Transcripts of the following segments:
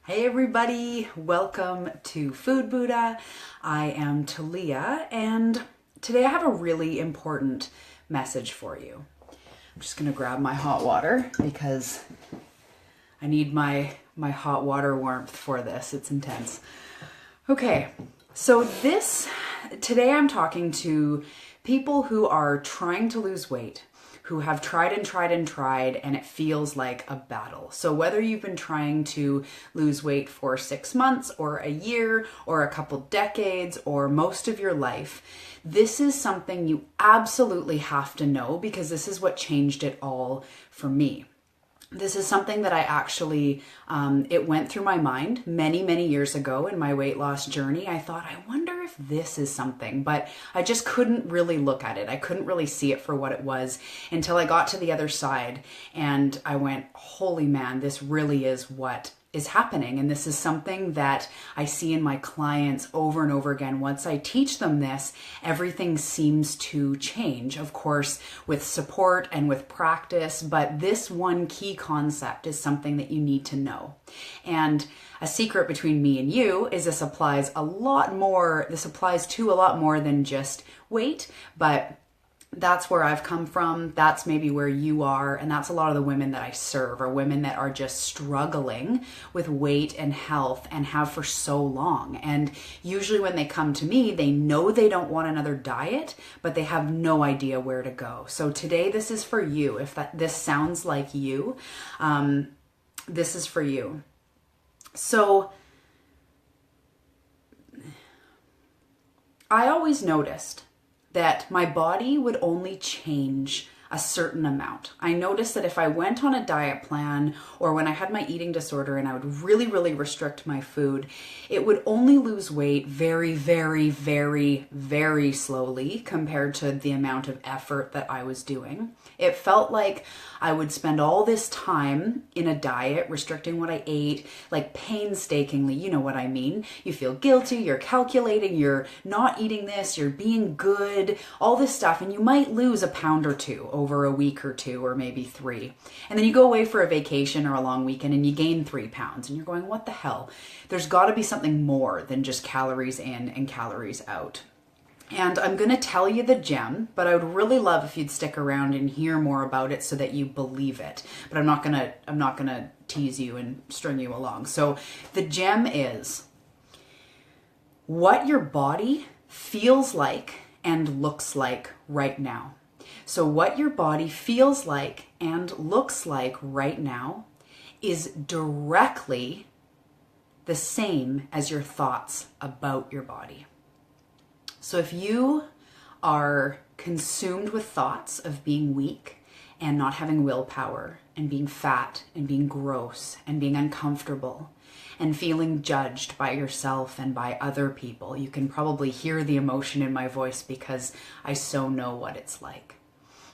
Hey everybody, welcome to Food Buddha. I am Talia and today I have a really important message for you. I'm just gonna grab my hot water because I need my hot water warmth for this. It's intense. Okay, so today I'm talking to people who are trying to lose weight, who have tried and tried and tried, and it feels like a battle. So whether you've been trying to lose weight for 6 months or a year or a couple decades or most of your life, this is something you absolutely have to know because this is what changed it all for me. This is something that I actually, it went through my mind many, many years ago in my weight loss journey. I thought, I wonder if this is something, but I just couldn't really look at it. I couldn't really see it for what it was until I got to the other side and I went, holy man, this really is what is happening. And this is something that I see in my clients over and over again. Once I teach them this, everything seems to change, of course, with support and with practice. But this one key concept is something that you need to know. And a secret between me and you is this applies to a lot more than just weight, but that's where I've come from. That's maybe where you are. And that's a lot of the women that I serve are women that are just struggling with weight and health and have for so long. And usually when they come to me, they know they don't want another diet, but they have no idea where to go. So today, this is for you. If this sounds like you, this is for you. So I always noticed that my body would only change a certain amount. I noticed that if I went on a diet plan or when I had my eating disorder and I would really, really restrict my food, it would only lose weight very, very, very, very slowly compared to the amount of effort that I was doing. It felt like I would spend all this time in a diet, restricting what I ate, like painstakingly, you know what I mean? You feel guilty, you're calculating, you're not eating this, you're being good, all this stuff, and you might lose a pound or two over a week or two or maybe 3. And then you go away for a vacation or a long weekend and you gain 3 pounds and you're going, what the hell? There's got to be something more than just calories in and calories out. And I'm going to tell you the gem, but I would really love if you'd stick around and hear more about it so that you believe it. But I'm not going to tease you and string you along. So the gem is what your body feels like and looks like right now. So what your body feels like and looks like right now is directly the same as your thoughts about your body. So if you are consumed with thoughts of being weak and not having willpower and being fat and being gross and being uncomfortable and feeling judged by yourself and by other people, you can probably hear the emotion in my voice because I so know what it's like.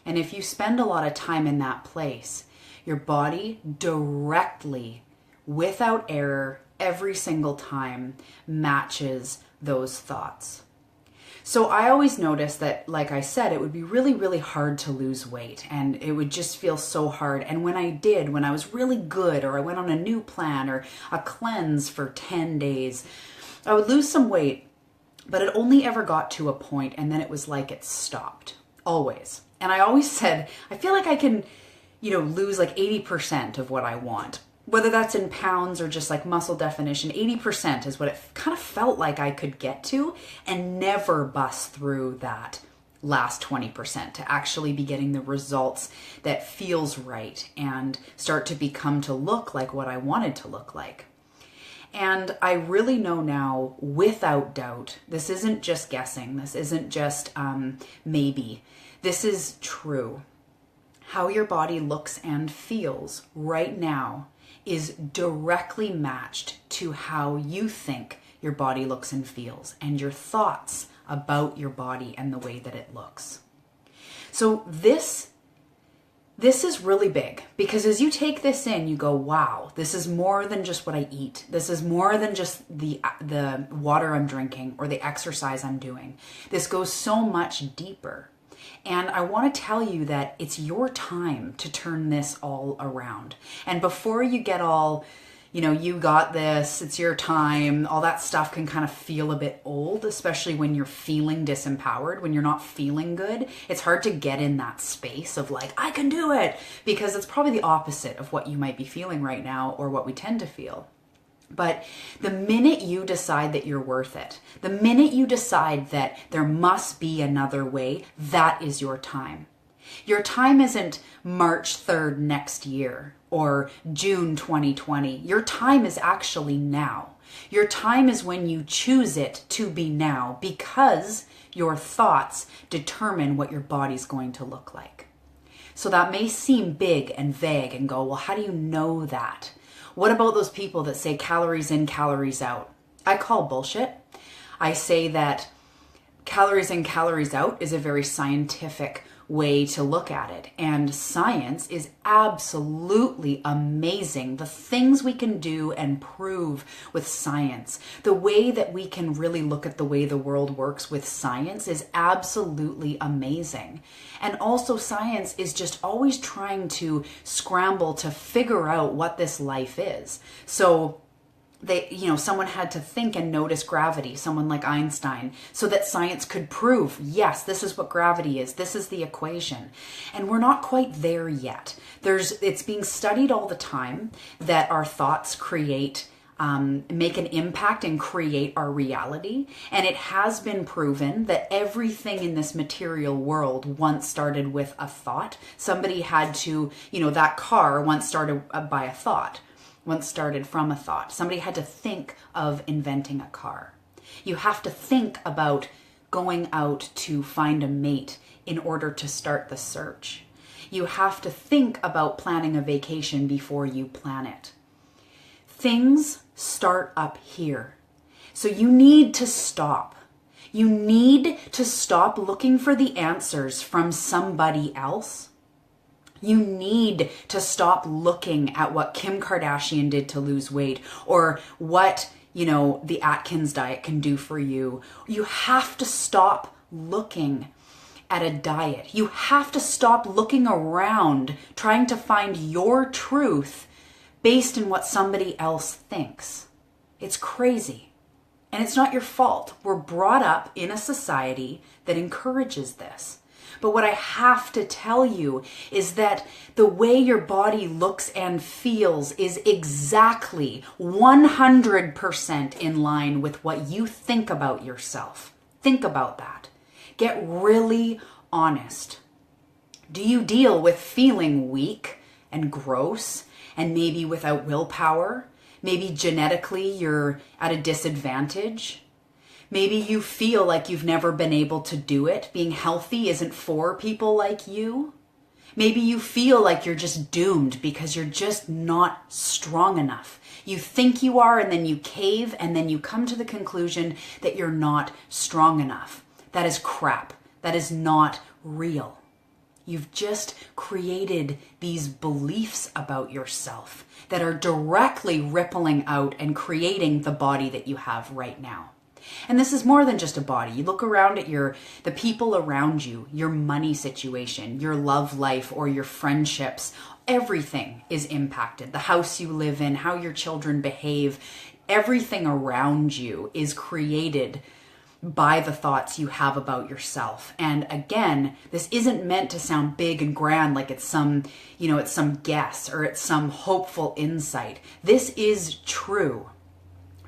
And if you spend a lot of time in that place, your body directly, without error, every single time matches those thoughts. So I always noticed that, like I said, it would be really, really hard to lose weight and it would just feel so hard. And when I did, when I was really good or I went on a new plan or a cleanse for 10 days, I would lose some weight, but it only ever got to a point and then it was like it stopped, always. And I always said, I feel like I can, lose like 80% of what I want. Whether that's in pounds or just like muscle definition, 80% is what it kind of felt like I could get to and never bust through that last 20% to actually be getting the results that feels right and start to look like what I wanted to look like. And I really know now, without doubt, this isn't just guessing. This isn't just maybe. This is true. How your body looks and feels right now is directly matched to how you think your body looks and feels and your thoughts about your body and the way that it looks. So this is really big because as you take this in, you go, wow, this is more than just what I eat. This is more than just the water I'm drinking or the exercise I'm doing. This goes so much deeper. And I want to tell you that it's your time to turn this all around. And before you get all, you got this, it's your time, all that stuff can kind of feel a bit old, especially when you're feeling disempowered, when you're not feeling good. It's hard to get in that space of like, I can do it, because it's probably the opposite of what you might be feeling right now or what we tend to feel. But the minute you decide that you're worth it, the minute you decide that there must be another way, that is your time. Your time isn't March 3rd next year or June 2020. Your time is actually now. Your time is when you choose it to be now, because your thoughts determine what your body's going to look like. So that may seem big and vague and go, well, how do you know that? What about those people that say calories in, calories out? I call bullshit. I say that calories in, calories out is a very scientific way to look at it. And science is absolutely amazing. The things we can do and prove with science, the way that we can really look at the way the world works with science is absolutely amazing. And also science is just always trying to scramble to figure out what this life is. So someone had to think and notice gravity, someone like Einstein, so that science could prove, yes, this is what gravity is. This is the equation. And we're not quite there yet. It's being studied all the time that our thoughts make an impact and create our reality. And it has been proven that everything in this material world once started with a thought. Somebody had to, that car once started by a thought. Once started from a thought. Somebody had to think of inventing a car. You have to think about going out to find a mate in order to start the search. You have to think about planning a vacation before you plan it. Things start up here. So you need to stop. You need to stop looking for the answers from somebody else. You need to stop looking at what Kim Kardashian did to lose weight or what, the Atkins diet can do for you. You have to stop looking at a diet. You have to stop looking around trying to find your truth based in what somebody else thinks. It's crazy. And it's not your fault. We're brought up in a society that encourages this. But what I have to tell you is that the way your body looks and feels is exactly 100% in line with what you think about yourself. Think about that. Get really honest. Do you deal with feeling weak and gross and maybe without willpower? Maybe genetically you're at a disadvantage? Maybe you feel like you've never been able to do it. Being healthy isn't for people like you. Maybe you feel like you're just doomed because you're just not strong enough. You think you are, and then you cave, and then you come to the conclusion that you're not strong enough. That is crap. That is not real. You've just created these beliefs about yourself that are directly rippling out and creating the body that you have right now. And this is more than just a body. You look around at the people around you, your money situation, your love life, or your friendships. Everything is impacted. The house you live in, how your children behave, everything around you is created by the thoughts you have about yourself. And again, this isn't meant to sound big and grand like it's some guess or it's some hopeful insight. This is true.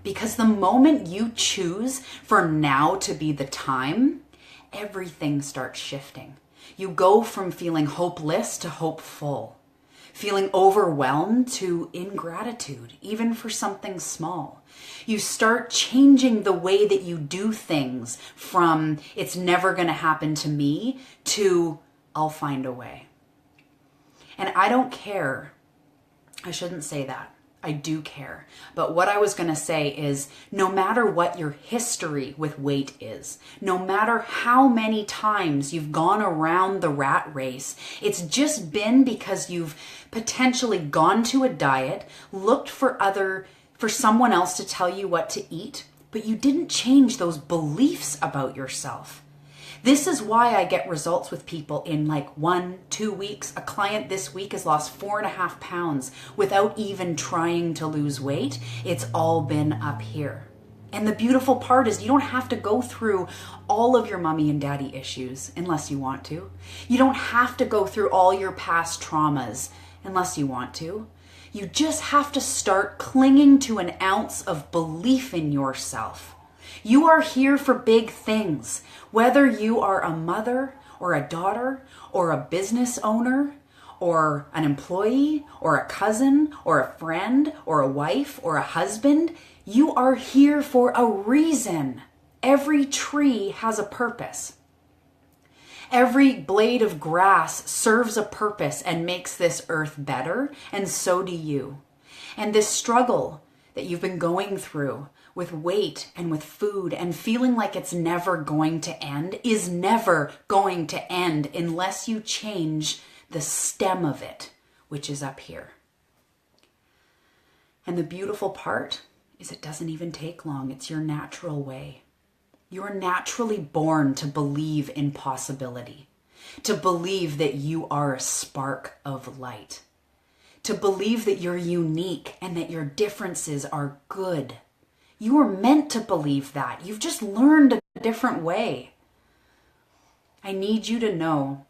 Because the moment you choose for now to be the time, everything starts shifting. You go from feeling hopeless to hopeful, feeling overwhelmed to ingratitude, even for something small. You start changing the way that you do things from it's never going to happen to me to I'll find a way. And I don't care. I shouldn't say that. I do care. But what I was going to say is no matter what your history with weight is, no matter how many times you've gone around the rat race, it's just been because you've potentially gone to a diet, looked for someone else to tell you what to eat, but you didn't change those beliefs about yourself. This is why I get results with people in like 1-2 weeks. A client this week has lost 4.5 pounds without even trying to lose weight. It's all been up here. And the beautiful part is you don't have to go through all of your mommy and daddy issues unless you want to. You don't have to go through all your past traumas unless you want to. You just have to start clinging to an ounce of belief in yourself. You are here for big things. Whether you are a mother or a daughter or a business owner or an employee or a cousin or a friend or a wife or a husband, you are here for a reason. Every tree has a purpose. Every blade of grass serves a purpose and makes this earth better, and so do you. And this struggle that you've been going through with weight and with food and feeling like it's never going to end is never going to end unless you change the stem of it, which is up here. And the beautiful part is it doesn't even take long. It's your natural way. You're naturally born to believe in possibility, to believe that you are a spark of light, to believe that you're unique and that your differences are good. You were meant to believe that. You've just learned a different way. I need you to know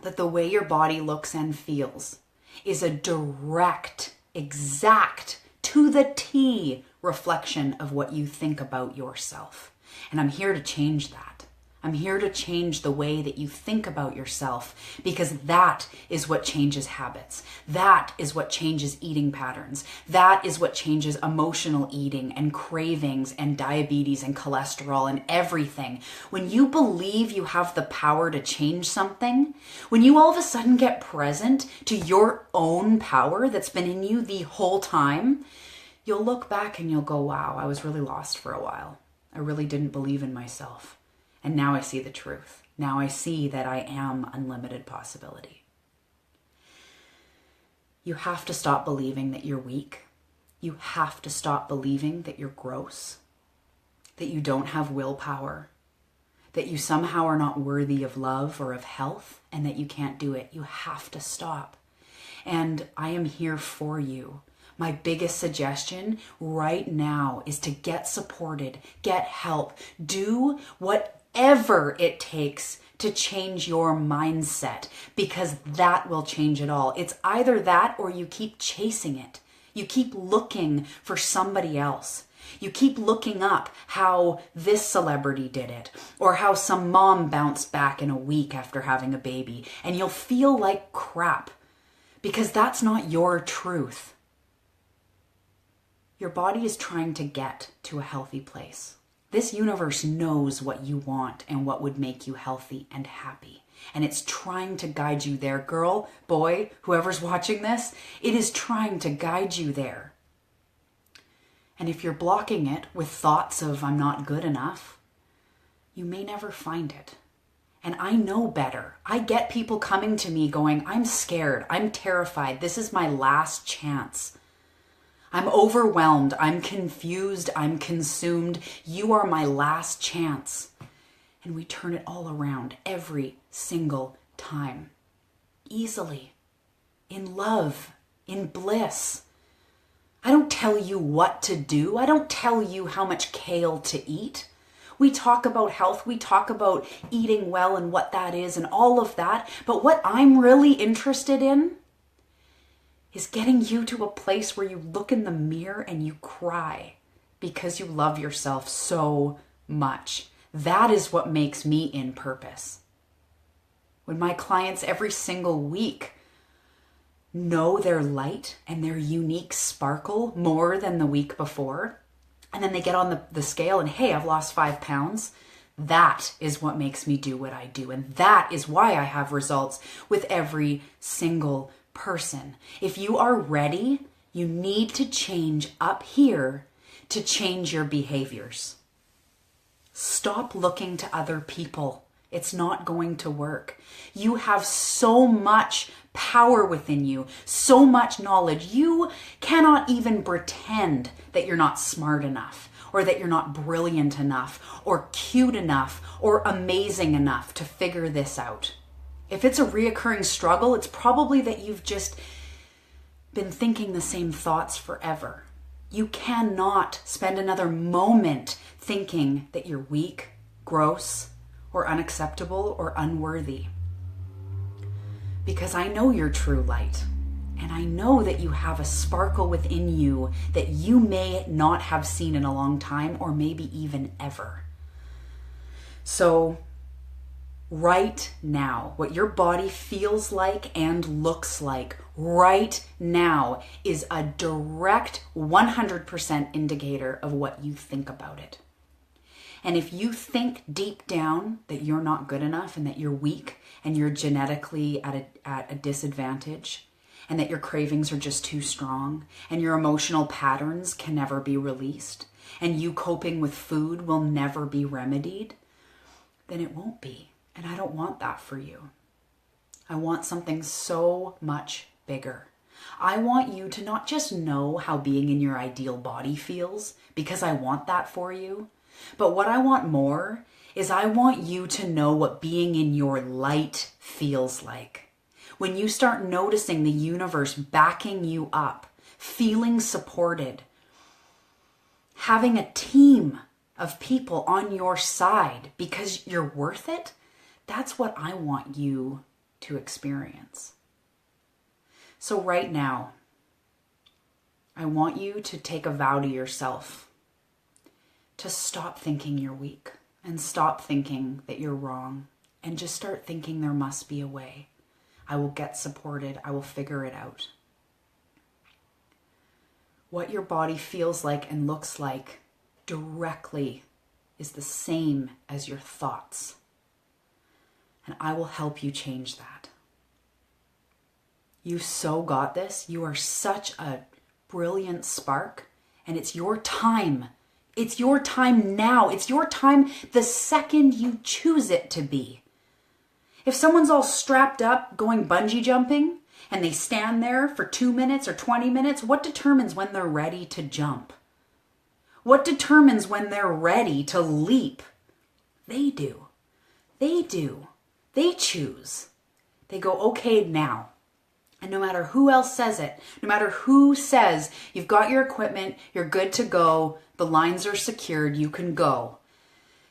that the way your body looks and feels is a direct, exact, to the T reflection of what you think about yourself. And I'm here to change that. I'm here to change the way that you think about yourself, because that is what changes habits. That is what changes eating patterns. That is what changes emotional eating and cravings and diabetes and cholesterol and everything. When you believe you have the power to change something, when you all of a sudden get present to your own power that's been in you the whole time, you'll look back and you'll go, wow, I was really lost for a while. I really didn't believe in myself. And now I see the truth. Now I see that I am unlimited possibility. You have to stop believing that you're weak. You have to stop believing that you're gross, that you don't have willpower, that you somehow are not worthy of love or of health, and that you can't do it. You have to stop. And I am here for you. My biggest suggestion right now is to get supported, get help, do whatever it takes to change your mindset, because that will change it all. It's either that or you keep chasing it. You keep looking for somebody else. You keep looking up how this celebrity did it, or how some mom bounced back in a week after having a baby, and you'll feel like crap because that's not your truth. Your body is trying to get to a healthy place. This universe knows what you want and what would make you healthy and happy. And it's trying to guide you there. Girl, boy, whoever's watching this, it is trying to guide you there. And if you're blocking it with thoughts of I'm not good enough, you may never find it. And I know better. I get people coming to me going, I'm scared, I'm terrified, this is my last chance. I'm overwhelmed, I'm confused, I'm consumed. You are my last chance. And we turn it all around every single time. Easily. In love. In bliss. I don't tell you what to do. I don't tell you how much kale to eat. We talk about health, we talk about eating well and what that is and all of that. But what I'm really interested in is getting you to a place where you look in the mirror and you cry because you love yourself so much. That is what makes me in purpose. When my clients every single week know their light and their unique sparkle more than the week before, and then they get on the scale and, hey, I've lost 5 pounds, that is what makes me do what I do. And that is why I have results with every single person. If you are ready, you need to change up here to change your behaviors. Stop looking to other people. It's not going to work. You have so much power within you, so much knowledge. You cannot even pretend that you're not smart enough or that you're not brilliant enough, or cute enough, or amazing enough to figure this out. If it's a reoccurring struggle, it's probably that you've just been thinking the same thoughts forever. You cannot spend another moment thinking that you're weak, gross, or unacceptable, or unworthy. Because I know your true light. And I know that you have a sparkle within you that you may not have seen in a long time, or maybe even ever. So right now, what your body feels like and looks like right now is a direct 100% indicator of what you think about it. And if you think deep down that you're not good enough and that you're weak and you're genetically at a disadvantage, and that your cravings are just too strong, and your emotional patterns can never be released, and you coping with food will never be remedied, then it won't be. And I don't want that for you. I want something so much bigger. I want you to not just know how being in your ideal body feels, because I want that for you, but what I want more is I want you to know what being in your light feels like. When you start noticing the universe backing you up, feeling supported, having a team of people on your side because you're worth it, that's what I want you to experience. So right now, I want you to take a vow to yourself to stop thinking you're weak and stop thinking that you're wrong and just start thinking there must be a way. I will get supported. I will figure it out. What your body feels like and looks like directly is the same as your thoughts. And I will help you change that. You so got this. You are such a brilliant spark, and it's your time. It's your time now. It's your time the second you choose it to be. If someone's all strapped up going bungee jumping and they stand there for 2 minutes or 20 minutes, what determines when they're ready to jump? What determines when they're ready to leap? They do. They do. They choose. They go, okay, now. And no matter who else says it, no matter who says you've got your equipment, you're good to go, the lines are secured, you can go.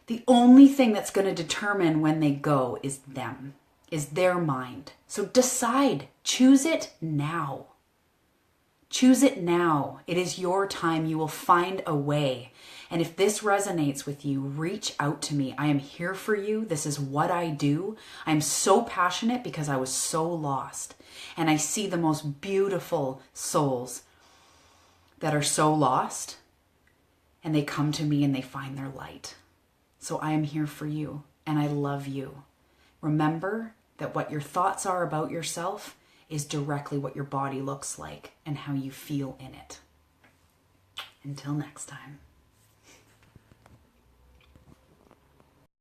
The only thing that's going to determine when they go is them, is their mind. So decide, choose it now. Choose it now. It is your time. You will find a way. And if this resonates with you, reach out to me. I am here for you. This is what I do. I'm so passionate because I was so lost. And I see the most beautiful souls that are so lost, and they come to me and they find their light. So I am here for you, and I love you. Remember that what your thoughts are about yourself is directly what your body looks like and how you feel in it. Until next time.